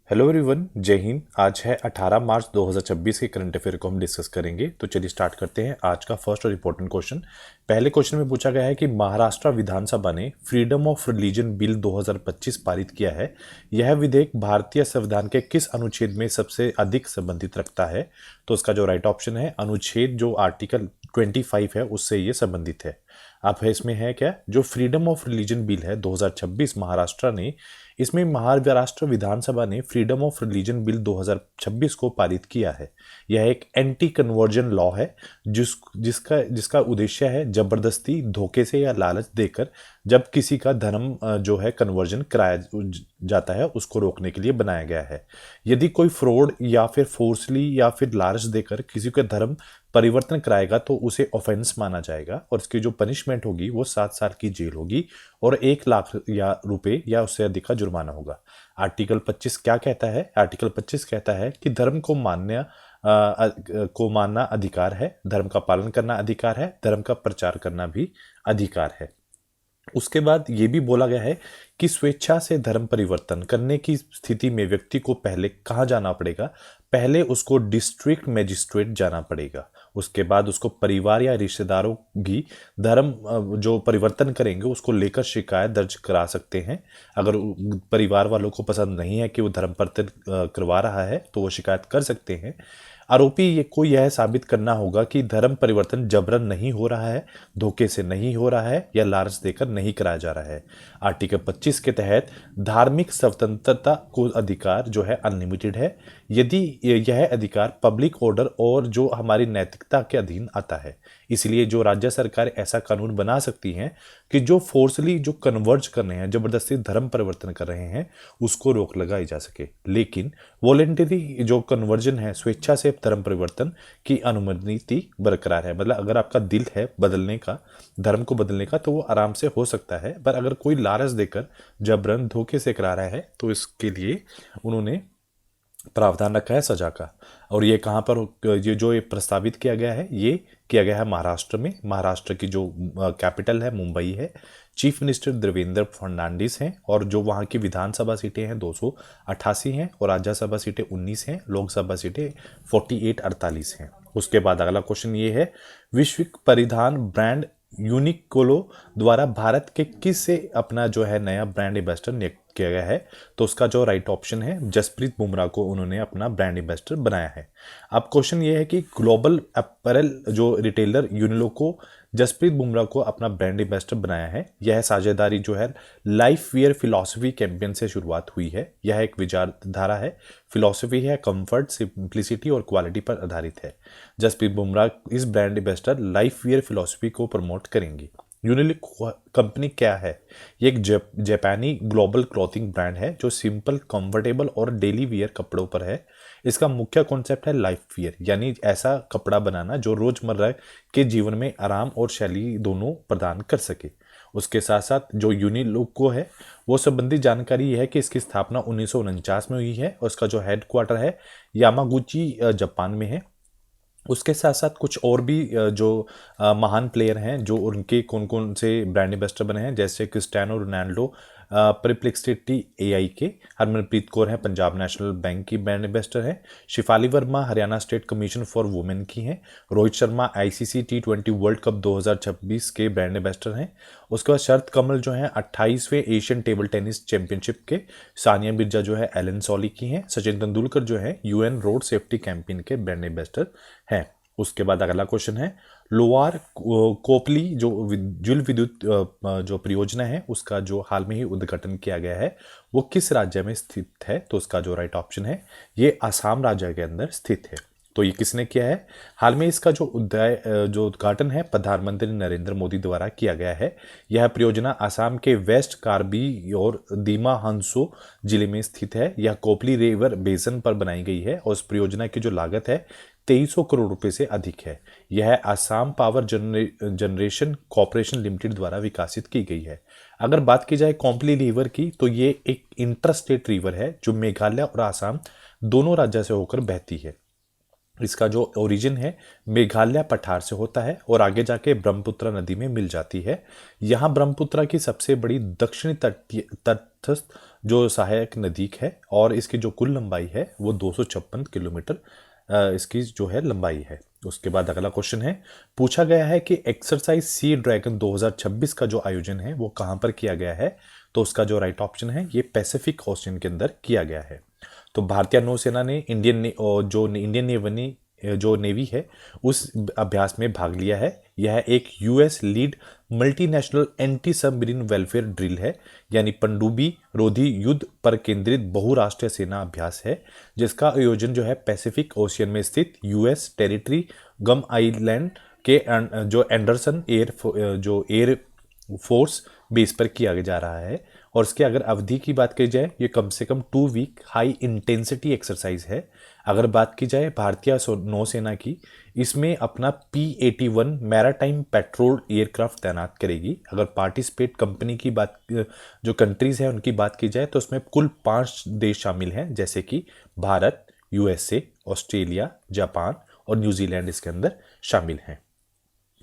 Hello everyone, जय हिंद। आज है 18 मार्च 2026 के करंट अफेयर को हम डिस्कस करेंगे। तो चलिए स्टार्ट करते हैं आज का फर्स्ट और इम्पोर्टेंट क्वेश्चन। पहले क्वेश्चन में पूछा गया है कि महाराष्ट्र विधानसभा ने फ्रीडम ऑफ रिलीजन बिल 2025 पारित किया है। यह विधेयक भारतीय संविधान के किस अनुच्छेद में सबसे अधिक संबंधित रखता है? तो इसका जो राइट ऑप्शन है अनुच्छेद जो आर्टिकल 25 है उससे ये संबंधित है। अब है इसमें है क्या, जो फ्रीडम ऑफ रिलीजन बिल है 2026 महाराष्ट्र ने, इसमें महाराष्ट्र विधानसभा ने फ्रीडम ऑफ रिलीजन बिल 2026 को पारित किया है। यह एक एंटी कन्वर्जन लॉ है जिसका जिसका उद्देश्य है जबरदस्ती, धोखे से या लालच देकर जब किसी का धर्म जो है कन्वर्जन कराया जाता है उसको रोकने के लिए बनाया गया है। यदि कोई फ्रॉड या फिर फोर्सली या फिर लालच देकर किसी का धर्म परिवर्तन कराएगा तो उसे ऑफेंस माना जाएगा और इसकी जो पनिशमेंट होगी वो 7 साल की जेल होगी और 1 लाख या रुपए या उससे अधिक का जुर्माना होगा। आर्टिकल 25 क्या कहता है? आर्टिकल 25 कहता है कि धर्म को मानना अधिकार है, धर्म का पालन करना अधिकार है, धर्म का प्रचार करना भी अधिकार है। उसके बाद ये भी बोला गया है कि स्वेच्छा से धर्म परिवर्तन करने की स्थिति में व्यक्ति को पहले कहाँ जाना पड़ेगा? पहले उसको डिस्ट्रिक्ट मजिस्ट्रेट जाना पड़ेगा। उसके बाद उसको परिवार या रिश्तेदारों की धर्म जो परिवर्तन करेंगे उसको लेकर शिकायत दर्ज करा सकते हैं। अगर परिवार वालों को पसंद नहीं है कि वो धर्म परिवर्तन करवा रहा है तो वो शिकायत कर सकते हैं। आरोपी ये को यह साबित करना होगा कि धर्म परिवर्तन जबरन नहीं हो रहा है, धोखे से नहीं हो रहा है या लालच देकर नहीं कराया जा रहा है। आर्टिकल 25 के तहत धार्मिक स्वतंत्रता को अधिकार जो है अनलिमिटेड है, यदि यह अधिकार पब्लिक ऑर्डर और जो हमारी नैतिकता के अधीन आता है। इसलिए जो राज्य सरकार ऐसा कानून बना सकती हैं कि जो फोर्सली जो कन्वर्ज कर रहे हैं, जबरदस्ती धर्म परिवर्तन कर रहे हैं, उसको रोक लगाई जा सके। लेकिन वॉलेंटरी जो कन्वर्जन है, स्वेच्छा से धर्म परिवर्तन की अनुमति बरकरार है। मतलब अगर आपका दिल है बदलने का, धर्म को बदलने का, तो वो आराम से हो सकता है। पर अगर कोई लालच देकर जबरन धोखे से करा रहा है तो इसके लिए उन्होंने प्रावधान रखा है सजा का। और ये कहाँ पर ये प्रस्तावित किया गया है, ये किया गया है महाराष्ट्र में। महाराष्ट्र की जो कैपिटल है मुंबई है। चीफ मिनिस्टर देवेंद्र फडणवीस हैं और जो वहाँ की विधानसभा सीटें हैं 288 हैं और राज्यसभा सीटें 19 हैं, लोकसभा सीटें 48-48 हैं। उसके बाद अगला क्वेश्चन ये है, विश्व परिधान ब्रांड यूनिक्लो द्वारा भारत के किस से अपना जो है नया ब्रांड एम्बेसडर नियुक्त किया गया है? तो उसका जो राइट ऑप्शन है जसप्रीत बुमराह को उन्होंने अपना ब्रांड एम्बेसडर बनाया है। अब क्वेश्चन ये है कि ग्लोबल अपैरल जो रिटेलर यूनिलो को जसप्रीत बुमराह को अपना ब्रांड एम्बेसडर बनाया है। यह साझेदारी जो है लाइफ वेयर फिलॉसफी कैंपेन से शुरुआत हुई है। यह एक विचारधारा है, फिलॉसफी है, कंफर्ट, सिंप्लिसिटी और क्वालिटी पर आधारित है। जसप्रीत बुमराह इस brand ambassador life wear philosophy को प्रमोट करेंगे। यूनिलो कंपनी क्या है? ये एक जापानी ग्लोबल क्लॉथिंग ब्रांड है जो सिंपल, कंफर्टेबल और डेली वियर कपड़ों पर है। इसका मुख्य कॉन्सेप्ट है लाइफ वियर, यानी ऐसा कपड़ा बनाना जो रोजमर्रा के जीवन में आराम और शैली दोनों प्रदान कर सके। उसके साथ साथ जो यूनिलो है वो संबंधी जानकारी यह है कि इसकी स्थापना 1949 में हुई है और इसका जो हेडक्वार्टर है यामागुची जापान में है। उसके साथ साथ कुछ और भी जो महान प्लेयर हैं जो उनके कौन कौन से ब्रांड एम्बेसडर बने हैं, जैसे क्रिस्टियानो रोनाल्डो परप्लेक्सिटी एआई के, हरमनप्रीत कौर है पंजाब नेशनल बैंक की ब्रांड एम्बेसडर है, Shafali Verma Haryana state commission for women की हैं, Rohit Sharma ICC T20 World Cup 2026 के ब्रांड एम्बेसडर हैं। उसके बाद शरत कमल जो हैं 28वें एशियन टेबल टेनिस चैंपियनशिप के, सानिया मिर्जा जो है एलन सोली की हैं, सचिन तेंदुलकर जो है यूएन रोड सेफ्टी कैंपेन के ब्रांड एम्बेसडर हैं। उसके बाद अगला क्वेश्चन है, लोअर कोपली जो जल विद्युत जो परियोजना है उसका जो हाल में ही उद्घाटन किया गया है वो किस राज्य में स्थित है? तो उसका जो राइट ऑप्शन है ये असम राज्य के अंदर स्थित है। तो ये किसने किया है? हाल में इसका जो उद्घाटन है प्रधानमंत्री नरेंद्र मोदी द्वारा किया गया है। यह परियोजना असम के वेस्ट कार्बी और दीमा हंसो जिले में स्थित है। यह कोपली रिवर बेसन पर बनाई गई है और इस परियोजना की जो लागत है 2300 करोड़ रुपए से अधिक है। यह Assam power generation corporation limited द्वारा विकसित की गई है। अगर बात की जाए कोपली रिवर की तो ये एक इंटरस्टेट रिवर है जो मेघालय और असम दोनों राज्यों से होकर बहती है। इसका जो ओरिजिन है मेघालय पठार से होता है और आगे जाके ब्रह्मपुत्र नदी में मिल जाती है। यहाँ ब्रह्मपुत्र की सबसे बड़ी दक्षिणी तटस्थ जो सहायक नदी है, और इसकी जो कुल लंबाई है वो 256 किलोमीटर इसकी जो है लंबाई है। उसके बाद अगला क्वेश्चन है, पूछा गया है कि एक्सरसाइज सी ड्रैगन 2026 का जो आयोजन है वो कहाँ पर किया गया है। तो उसका जो राइट ऑप्शन है ये पैसिफिक ओशियन के अंदर किया गया है। तो भारतीय नौसेना ने इंडियन नेवी है उस अभ्यास में भाग लिया है। यह एक US lead multinational anti submarine welfare drill है, यानी पनडुब्बी रोधी युद्ध पर केंद्रित बहुराष्ट्रीय सेना अभ्यास है, जिसका आयोजन जो है पैसिफिक ओशियन में स्थित यूएस टेरिटरी गम आइलैंड के जो एंडरसन एयर फोर्स बेस पर किया जा रहा है। और इसके अगर अवधि की बात की जाए, ये कम से कम 2 वीक हाई इंटेंसिटी एक्सरसाइज है। अगर बात की जाए भारतीय नौसेना की, इसमें अपना P-81 मैराटाइम पेट्रोल एयरक्राफ्ट तैनात करेगी। अगर पार्टिसिपेट कंपनी की बात, जो कंट्रीज है उनकी बात की जाए, तो उसमें कुल 5 देश शामिल हैं, जैसे कि भारत, USA, ऑस्ट्रेलिया, जापान और न्यूजीलैंड इसके अंदर शामिल हैं।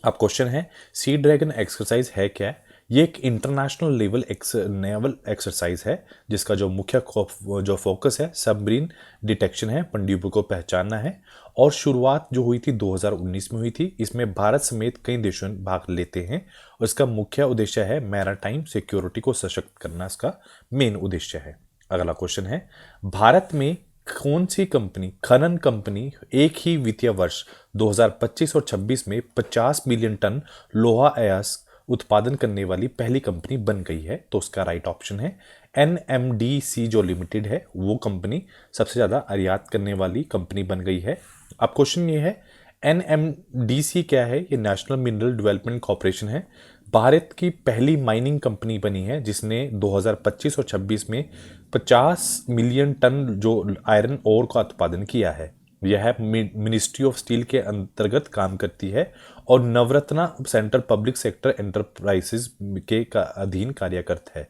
अब क्वेश्चन है, सी ड्रैगन एक्सरसाइज है क्या। ये एक इंटरनेशनल नेवल एक्सरसाइज है, जिसका जो मुख्य जो फोकस है सबमरीन डिटेक्शन है, पनडुब्बी को पहचानना है। और शुरुआत जो हुई थी 2019 में हुई थी। इसमें भारत समेत कई देशों भाग लेते हैं और इसका मुख्य उद्देश्य है मैराटाइम सिक्योरिटी को सशक्त करना, इसका मेन उद्देश्य है। अगला क्वेश्चन है, भारत में कौन सी कंपनी, खनन कंपनी, एक ही वित्तीय वर्ष 2025 और 26 में 50 मिलियन टन लोहा अयस्क उत्पादन करने वाली पहली कंपनी बन गई है। तो उसका राइट ऑप्शन है NMDC जो लिमिटेड है, वो कंपनी सबसे ज़्यादा आयात करने वाली कंपनी बन गई है। अब क्वेश्चन ये है, NMDC क्या है। ये नेशनल मिनरल डेवलपमेंट कॉरपोरेशन है, भारत की पहली माइनिंग कंपनी बनी है, जिसने 2025 और 26 में 50 मिलियन टन जो आयरन ओर का उत्पादन किया है। यह मिनिस्ट्री ऑफ स्टील के अंतर्गत काम करती है और Navratna central public sector enterprises के अधीन कार्य करता है।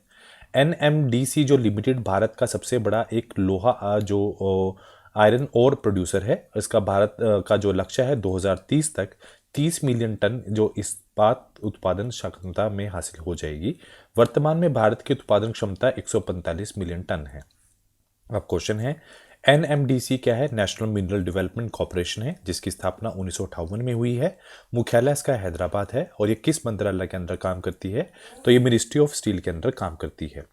NMDC जो लिमिटेड भारत का सबसे बड़ा एक लोहा जो आयरन ओर प्रोड्यूसर है। इसका भारत का जो लक्ष्य है 2030 तक 30 मिलियन टन जो इस्पात उत्पादन क्षमता में हासिल हो जाएगी। वर्तमान में भारत की उत्पादन क्षमता 145 मिलियन टन है। अब क्वेश्चन है, NMDC क्या है। नेशनल मिनरल डेवलपमेंट कॉरपोरेशन है, जिसकी स्थापना 1958 में हुई है। मुख्यालय इसका हैदराबाद है और ये किस मंत्रालय के अंदर काम करती है। तो ये मिनिस्ट्री ऑफ स्टील के अंदर काम करती है।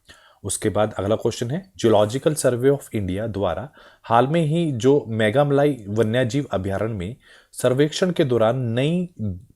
उसके बाद अगला क्वेश्चन है, जियोलॉजिकल सर्वे ऑफ इंडिया द्वारा हाल में ही जो मेघामलाई वन्यजीव अभयारण्य में सर्वेक्षण के दौरान नई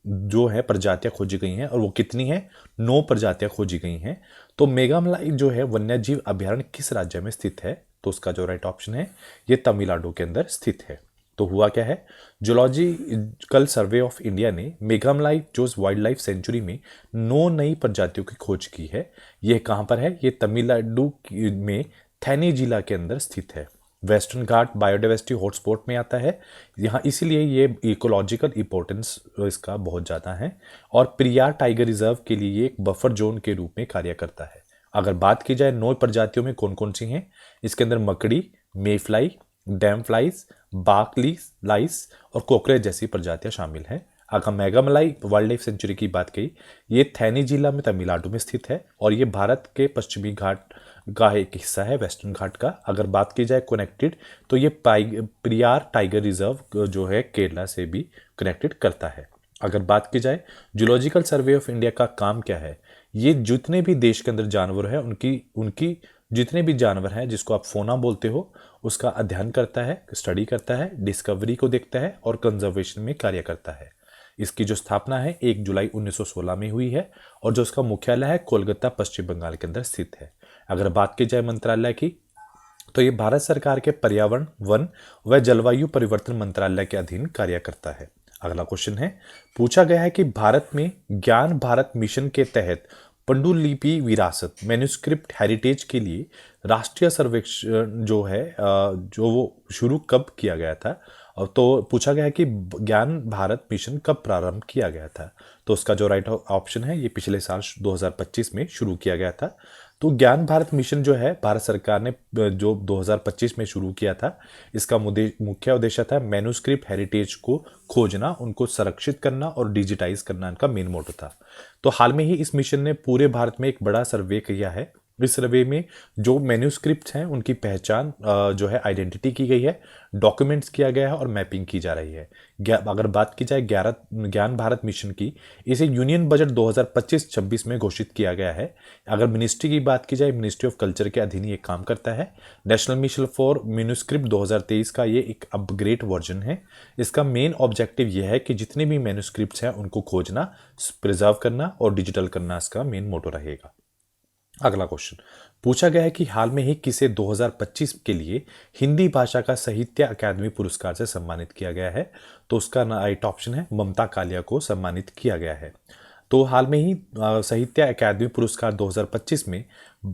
जो है प्रजातियां खोजी गई हैं, और वो कितनी है, 9 प्रजातियां खोजी गई हैं। तो मेघामलाई जो है वन्यजीव अभयारण्य किस राज्य में स्थित है। तो उसका जो राइट ऑप्शन है ये तमिलनाडु के अंदर स्थित है। तो हुआ क्या है, जियोलॉजिकल सर्वे ऑफ इंडिया ने मेघामलाई जो वाइल्ड लाइफ सेंचुरी में 9 नई प्रजातियों की खोज की है। यह कहाँ पर है, ये तमिलनाडु में थैनी जिला के अंदर स्थित है। वेस्टर्न घाट बायोडाइवर्सिटी हॉटस्पॉट में आता है यहाँ, इसीलिए ये इकोलॉजिकल इंपॉर्टेंस इसका बहुत ज़्यादा है। और पेरियार टाइगर रिजर्व के लिए ये एक बफर जोन के रूप में कार्य करता है। अगर बात की जाए 9 प्रजातियों में कौन कौन सी हैं, इसके अंदर मकड़ी, मेफ्लाई, डैम फ्लाइज, बाकली लाइस और कोकरेच जैसी प्रजातियां शामिल हैं। अगर मेघामलाई वाइल्ड लाइफ सेंचुरी की बात की, ये थैनी जिला में तमिलनाडु में स्थित है और ये भारत के पश्चिमी घाट का एक हिस्सा है, वेस्टर्न घाट का। अगर बात की जाए कनेक्टेड, तो ये पेरियार टाइगर रिजर्व जो है केरला से भी कनेक्टेड करता है। अगर बात की जाए जूलॉजिकल सर्वे ऑफ इंडिया का काम क्या है, ये जितने भी देश के अंदर जानवर है उनकी जितने भी जानवर हैं जिसको आप फोना बोलते हो, उसका अध्ययन करता है, स्टडी करता है, डिस्कवरी को देखता है और कंजर्वेशन में कार्य करता है। इसकी जो स्थापना है 1 जुलाई 1916 में हुई है और जो उसका मुख्यालय है कोलकाता पश्चिम बंगाल के अंदर स्थित है। अगर बात की जाए मंत्रालय की, तो ये भारत सरकार के पर्यावरण, वन व जलवायु परिवर्तन मंत्रालय के अधीन कार्य करता है। अगला क्वेश्चन है, पूछा गया है कि भारत में ज्ञान भारत मिशन के तहत पांडुलिपि विरासत मैन्युस्क्रिप्ट हेरिटेज के लिए राष्ट्रीय सर्वेक्षण जो है जो वो शुरू कब किया गया था। तो पूछा गया है कि ज्ञान भारत मिशन कब प्रारंभ किया गया था। तो उसका जो राइट ऑप्शन है ये पिछले साल 2025 में शुरू किया गया था। तो ज्ञान भारत मिशन जो है भारत सरकार ने जो 2025 में शुरू किया था, इसका मुख्य उद्देश्य था मैन्युस्क्रिप्ट हेरिटेज को खोजना, उनको संरक्षित करना और डिजिटाइज करना, इनका मेन मोटो था। तो हाल में ही इस मिशन ने पूरे भारत में एक बड़ा सर्वे किया है इस सर्वे में जो मैन्यूस्क्रिप्ट हैं उनकी पहचान जो है आइडेंटिटी की गई है, डॉक्यूमेंट्स किया गया है और मैपिंग की जा रही है। अगर बात की जाए ज्ञान भारत मिशन की, इसे यूनियन बजट 2025-26 में घोषित किया गया है। अगर मिनिस्ट्री की बात की जाए, मिनिस्ट्री ऑफ कल्चर के अधीन ये काम करता है। नेशनल मिशन फॉर मैन्यूस्क्रिप्ट 2023 का ये एक अपग्रेड वर्जन है। इसका मेन ऑब्जेक्टिव यह है कि जितने भी मैन्यूस्क्रिप्ट्स हैं उनको खोजना, प्रिजर्व करना और डिजिटल करना इसका मेन मोटो रहेगा। अगला क्वेश्चन पूछा गया है कि हाल में ही किसे 2025 के लिए हिंदी भाषा का साहित्य अकादमी पुरस्कार से सम्मानित किया गया है। तो उसका राइट ऑप्शन है ममता कालिया को सम्मानित किया गया है। तो हाल में ही साहित्य अकादमी पुरस्कार 2025 में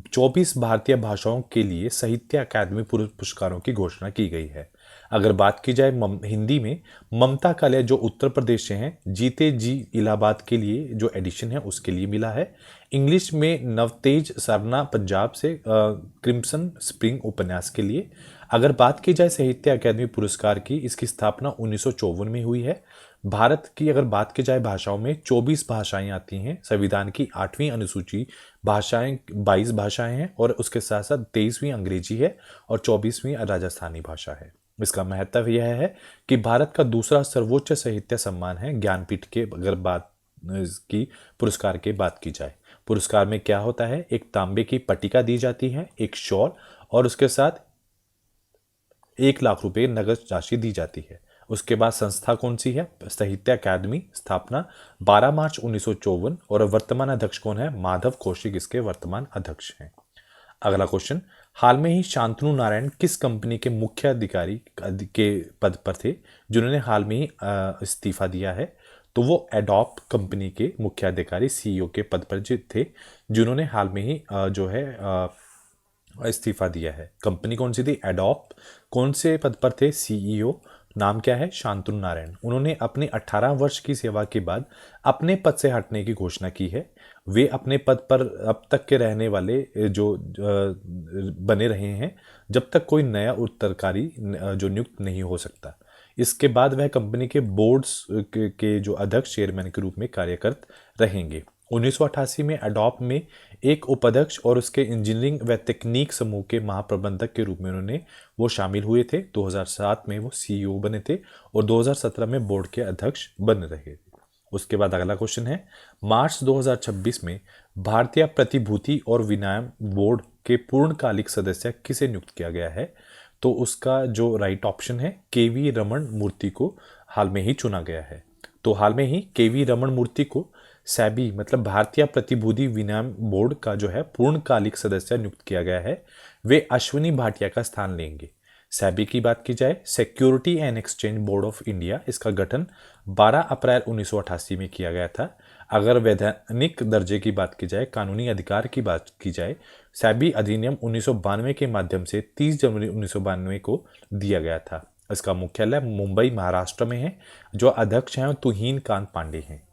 24 भारतीय भाषाओं के लिए साहित्य अकादमी पुरस्कारों की घोषणा की गई है। अगर बात की जाए हिंदी में, ममता कालिया जो उत्तर प्रदेश से हैं, जीते जी इलाहाबाद के लिए जो एडिशन है उसके लिए मिला है। इंग्लिश में नवतेज सरना पंजाब से क्रिम्सन स्प्रिंग उपन्यास के लिए। अगर बात की जाए साहित्य अकादमी पुरस्कार की, इसकी स्थापना 1954 में हुई है। भारत की अगर बात की जाए भाषाओं में 24 भाषाएं आती हैं। संविधान की 8वीं अनुसूची भाषाएं 22 भाषाएं हैं और उसके साथ साथ 23वीं अंग्रेजी है और 24वीं राजस्थानी भाषा है। इसका महत्व यह है कि भारत का दूसरा सर्वोच्च साहित्य सम्मान है ज्ञानपीठ के। अगर बात की पुरस्कार की बात की जाए, पुरस्कार में क्या होता है, एक तांबे की पट्टिका दी जाती है, एक शॉल और उसके साथ 1 लाख रुपए नगद राशि दी जाती है। उसके बाद संस्था कौन सी है, साहित्य अकादमी, स्थापना 12 मार्च 1954 और वर्तमान अध्यक्ष कौन है, माधव कौशिक इसके वर्तमान अध्यक्ष हैं। अगला क्वेश्चन, हाल में ही शांतनु नारायण किस कंपनी के मुख्य अधिकारी के पद पर थे जिन्होंने हाल में ही इस्तीफा दिया है। तो वो एडोप कंपनी के मुख्य अधिकारी सीईओ के पद पर थे जिन्होंने हाल में ही जो है इस्तीफा दिया है। कंपनी कौन सी थी, एडोप। कौन से पद पर थे, सीईओ। नाम क्या है, शांतनु नारायण। उन्होंने अपने 18 वर्ष की सेवा के बाद अपने पद से हटने की घोषणा की है। वे अपने पद पर अब तक के रहने वाले जो बने रहे हैं जब तक कोई नया उत्तराधिकारी जो नियुक्त नहीं हो सकता। इसके बाद वह कंपनी के बोर्ड्स के जो अध्यक्ष, चेयरमैन के रूप में कार्यरत रहेंगे। 1988 में एडोप में एक उपाध्यक्ष और उसके इंजीनियरिंग व तकनीक समूह के महाप्रबंधक के रूप में उन्होंने वो शामिल हुए थे। 2007 में वो सीईओ बने थे और 2017 में बोर्ड के अध्यक्ष बन रहे थे। उसके बाद अगला क्वेश्चन है, मार्च 2026 में भारतीय प्रतिभूति और विनिमय बोर्ड के पूर्णकालिक सदस्य किसे नियुक्त किया गया है। तो उसका जो राइट ऑप्शन है, केवी रमन मूर्ति को हाल में ही चुना गया है। तो हाल में ही केवी रमन मूर्ति को सेबी मतलब भारतीय प्रतिभूति विनिमय बोर्ड का जो है पूर्णकालिक सदस्य नियुक्त किया गया है। वे अश्विनी भाटिया का स्थान लेंगे। सेबी की बात की जाए, security and exchange board of India, इसका गठन 12 अप्रैल 1988 में किया गया था। अगर वैधानिक दर्जे की बात की जाए, कानूनी अधिकार की बात की जाए, सेबी अधिनियम 1992 के माध्यम से 30 जनवरी 1992 को दिया गया था। इसका मुख्यालय मुंबई महाराष्ट्र में है। जो अध्यक्ष हैं तुहीन कांत पांडे हैं।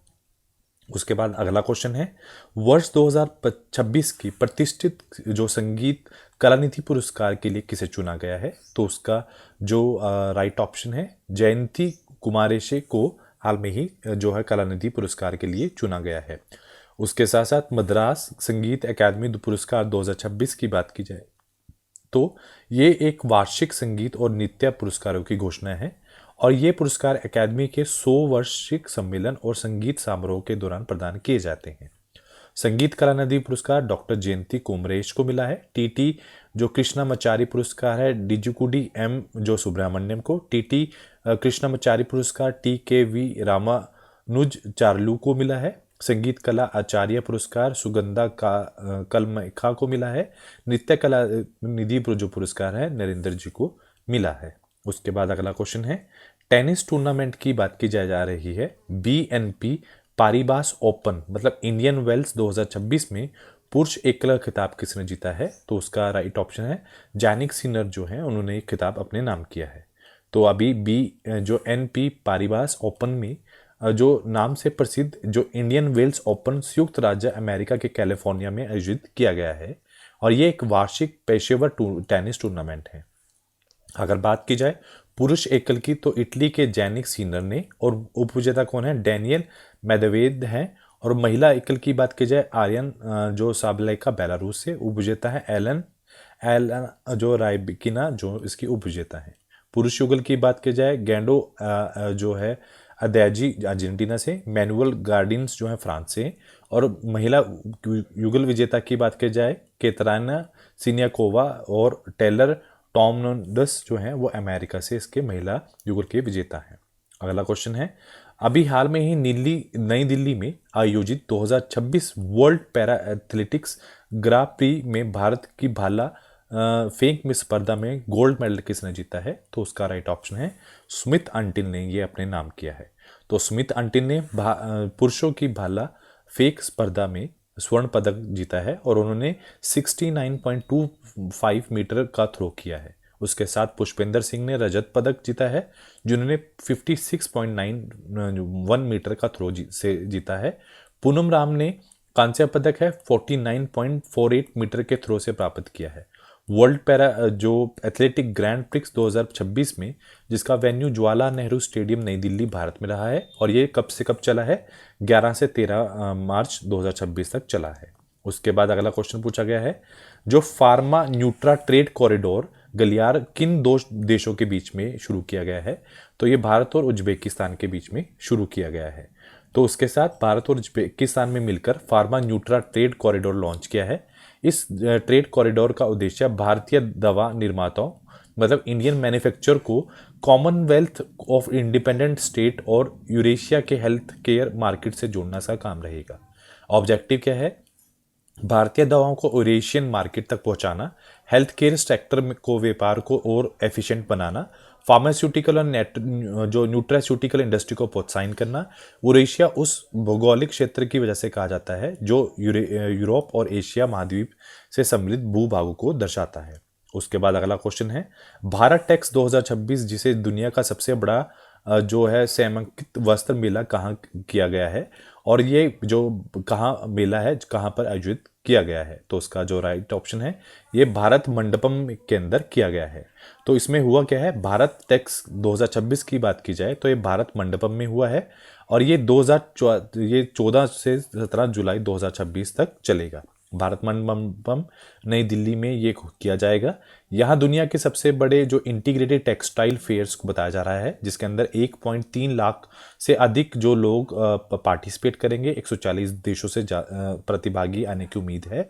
उसके बाद अगला क्वेश्चन है, वर्ष 2026 की प्रतिष्ठित जो संगीत कलानिधि पुरस्कार के लिए किसे चुना गया है। तो उसका जो राइट ऑप्शन है, जयंती कुमारेशे को हाल में ही जो है कलानिधि पुरस्कार के लिए चुना गया है। उसके साथ साथ मद्रास संगीत अकादमी पुरस्कार 2026 की बात की जाए तो ये एक वार्षिक संगीत और नृत्य पुरस्कारों की घोषणा है और ये पुरस्कार अकादमी के 100 वार्षिक सम्मेलन और संगीत समारोह के दौरान प्रदान किए जाते हैं। संगीत कलानिधि पुरस्कार डॉक्टर जयंती कुमरेश को मिला है। टीटी जो कृष्णामाचारी पुरस्कार है डिजुकुडी एम जो सुब्रमण्यम को। टीटी कृष्णामाचारी पुरस्कार TKV रामानुज चार्लू को मिला है। संगीत कला आचार्य पुरस्कार सुगंधा कलमेखा को मिला है। नृत्य कला निधि जो पुरस्कार है नरेंद्र जी को मिला है। उसके बाद अगला क्वेश्चन है, टेनिस टूर्नामेंट की बात की जा रही है। BNP पारिबास ओपन मतलब इंडियन वेल्स 2026 में पुरुष एकल खिताब किसने जीता है। तो उसका राइट ऑप्शन है जैनिक सिनर जो है उन्होंने ये खिताब अपने नाम किया है। तो अभी जो NP पारिबास ओपन में जो नाम से प्रसिद्ध जो इंडियन वेल्स ओपन संयुक्त राज्य अमेरिका के कैलिफोर्निया में आयोजित किया गया है और ये एक वार्षिक पेशेवर टेनिस टूर्नामेंट है। अगर बात की जाए पुरुष एकल की तो इटली के जैनिक सिनर ने और उपविजेता कौन है, डैनियल मेदवेदेव हैं और महिला एकल की बात की जाए आर्यन जो साबलेका बेलारूस से, उपविजेता है एलन एलन जो रायबिकिना जो इसकी उपविजेता है। पुरुष युगल की बात की जाए गेंडो जो है अदैजी अर्जेंटीना से, मैनुअल गार्डिन्स जो है फ्रांस से, और महिला युगल विजेता की बात की जाए केतराना सिनियाकोवा और टेलर टॉमनडस जो है वो अमेरिका से इसके महिला युगल के विजेता हैं। अगला क्वेश्चन है, अभी हाल में ही नई दिल्ली में आयोजित 2026 वर्ल्ड पैरा एथलेटिक्स ग्रा प्री में भारत की भाला फेंक में स्पर्धा में गोल्ड मेडल किसने जीता है? तो उसका राइट ऑप्शन है स्मिथ अंटिल ने ये अपने नाम किया है। तो स्मिथ अंटिल ने पुरुषों की भाला फेंक स्पर्धा में स्वर्ण पदक जीता है और उन्होंने 69.25 मीटर का थ्रो किया है। उसके साथ पुष्पेंद्र सिंह ने रजत पदक जीता है जिन्होंने 56.91 मीटर का थ्रो से जीता है। पूनम राम ने कांस्य पदक है 49.48 मीटर के थ्रो से प्राप्त किया है। वर्ल्ड पैरा जो एथलेटिक ग्रैंड प्रिक्स 2026 में जिसका वेन्यू जवाहरलाल नेहरू स्टेडियम नई दिल्ली भारत में रहा है और ये कब से कब चला है? 11 से 13 मार्च 2026 तक चला है। उसके बाद अगला क्वेश्चन पूछा गया है, जो फार्मा न्यूट्रा ट्रेड कॉरिडोर गलियार किन दो देशों के बीच में शुरू किया गया है? तो ये भारत और उज्बेकिस्तान के बीच में शुरू किया गया है। तो उसके साथ भारत और उज्बेकिस्तान में मिलकर pharma Nutra trade corridor launch किया है। इस ट्रेड कॉरिडोर का उद्देश्य भारतीय दवा निर्माताओं मतलब इंडियन मैन्युफैक्चरर को कॉमनवेल्थ ऑफ इंडिपेंडेंट स्टेट और यूरेशिया के हेल्थ केयर मार्केट से जोड़ना सा काम रहेगा। ऑब्जेक्टिव क्या है? भारतीय दवाओं को यूरेशियन मार्केट तक पहुंचाना, हेल्थ केयर सेक्टर को व्यापार को और एफिशिएंट बनाना, फार्मास्यूटिकल और जो न्यूट्रास्यूटिकल इंडस्ट्री को प्रोत्साहन करना। यूरेशिया उस भौगोलिक क्षेत्र की वजह से कहा जाता है जो यूरोप और एशिया महाद्वीप से सम्मिलित भूभागों को दर्शाता है। उसके बाद अगला क्वेश्चन है, भारत टेक्स 2026 जिसे दुनिया का सबसे बड़ा जो है समंकित वस्त्र मेला कहाँ किया गया है और ये जो कहाँ मेला है कहाँ पर आयोजित किया गया है? तो उसका जो राइट ऑप्शन है ये भारत मंडपम के अंदर किया गया है। तो इसमें हुआ क्या है, भारत टेक्स 2026 की बात की जाए तो ये भारत मंडपम में हुआ है और ये 14 से 17 जुलाई 2026 तक चलेगा। भारत मंडपम नई दिल्ली में ये किया जाएगा। यहाँ दुनिया के सबसे बड़े जो इंटीग्रेटेड टेक्सटाइल फेयर्स को बताया जा रहा है जिसके अंदर 1.3 लाख से अधिक जो लोग पार्टिसिपेट करेंगे। 140 देशों से प्रतिभागी आने की उम्मीद है।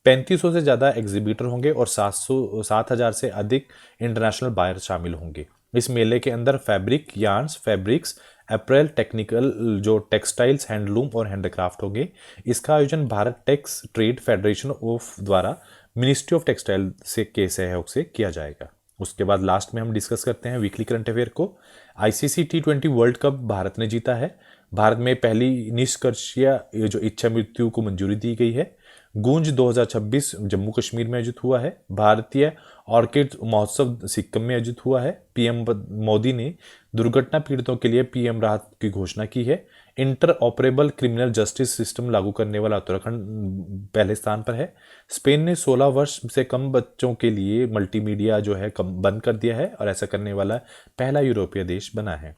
3500 से ज़्यादा एग्जीबिटर होंगे और 7,000 से अधिक इंटरनेशनल बायर शामिल होंगे। इस मेले के अंदर fabric yarns, fabrics, apparel, technical जो टेक्सटाइल्स, हैंडलूम और हैंडक्राफ्ट होंगे। इसका आयोजन Bharat Tex trade federation of द्वारा मिनिस्ट्री ऑफ टेक्सटाइल से के सहयोग से किया जाएगा। उसके बाद लास्ट में हम डिस्कस करते हैं वीकली करंट अफेयर को। ICC T20 World cup Bharat ने जीता है। भारत में पहली निष्कर्षीय जो इच्छा मृत्यु को मंजूरी दी गई है। गूंज 2026 जम्मू कश्मीर में आयोजित हुआ है। भारतीय ऑर्किड महोत्सव सिक्किम में आयोजित हुआ है। पीएम मोदी ने दुर्घटना पीड़ितों के लिए पीएम राहत की घोषणा की है। Inter operable criminal justice system लागू करने वाला उत्तराखंड पहले स्थान पर है। स्पेन ने 16 वर्ष से कम बच्चों के लिए मल्टीमीडिया जो है बंद कर दिया है और ऐसा करने वाला पहला यूरोपीय देश बना है।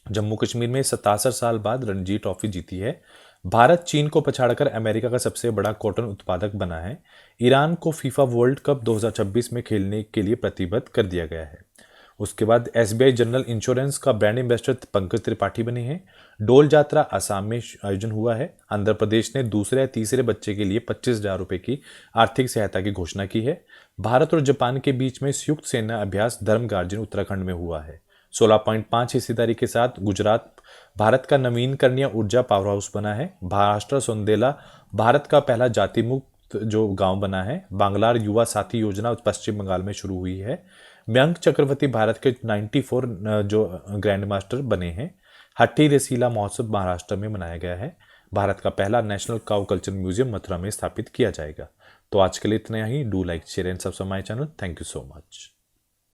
जम्मू कश्मीर में 67 साल बाद रणजी ट्रॉफी जीती है। भारत चीन को पछाड़कर अमेरिका का सबसे बड़ा कॉटन उत्पादक बना है। ईरान को फीफा वर्ल्ड कप 2026 में खेलने के लिए प्रतिबद्ध कर दिया गया है। उसके बाद एसबीआई जनरल इंश्योरेंस का ब्रांड एम्बेसडर पंकज त्रिपाठी बने हैं। डोल यात्रा असम में आयोजन हुआ है। आंध्र प्रदेश ने दूसरे या तीसरे बच्चे के लिए 25,000 रुपये की आर्थिक सहायता की घोषणा की है। भारत और जापान के बीच में संयुक्त सेना अभ्यास धर्मगार्जन उत्तराखंड में हुआ है। 16.5 हिस्सेदारी के साथ गुजरात भारत का नवीनकरणीय ऊर्जा पावर हाउस बना है। महाराष्ट्र सोंदेला भारत का पहला जाति मुक्त जो गांव बना है। बांग्लार युवा साथी योजना पश्चिम बंगाल में शुरू हुई है। मयंक चक्रवर्ती भारत के 94 जो ग्रैंड मास्टर बने हैं। हट्टी रेसीला महोत्सव महाराष्ट्र में मनाया गया है। भारत का पहला national cow culture museum Mathura में स्थापित किया जाएगा। तो आज के लिए इतना ही। Do like share and subscribe my channel. Thank you so much.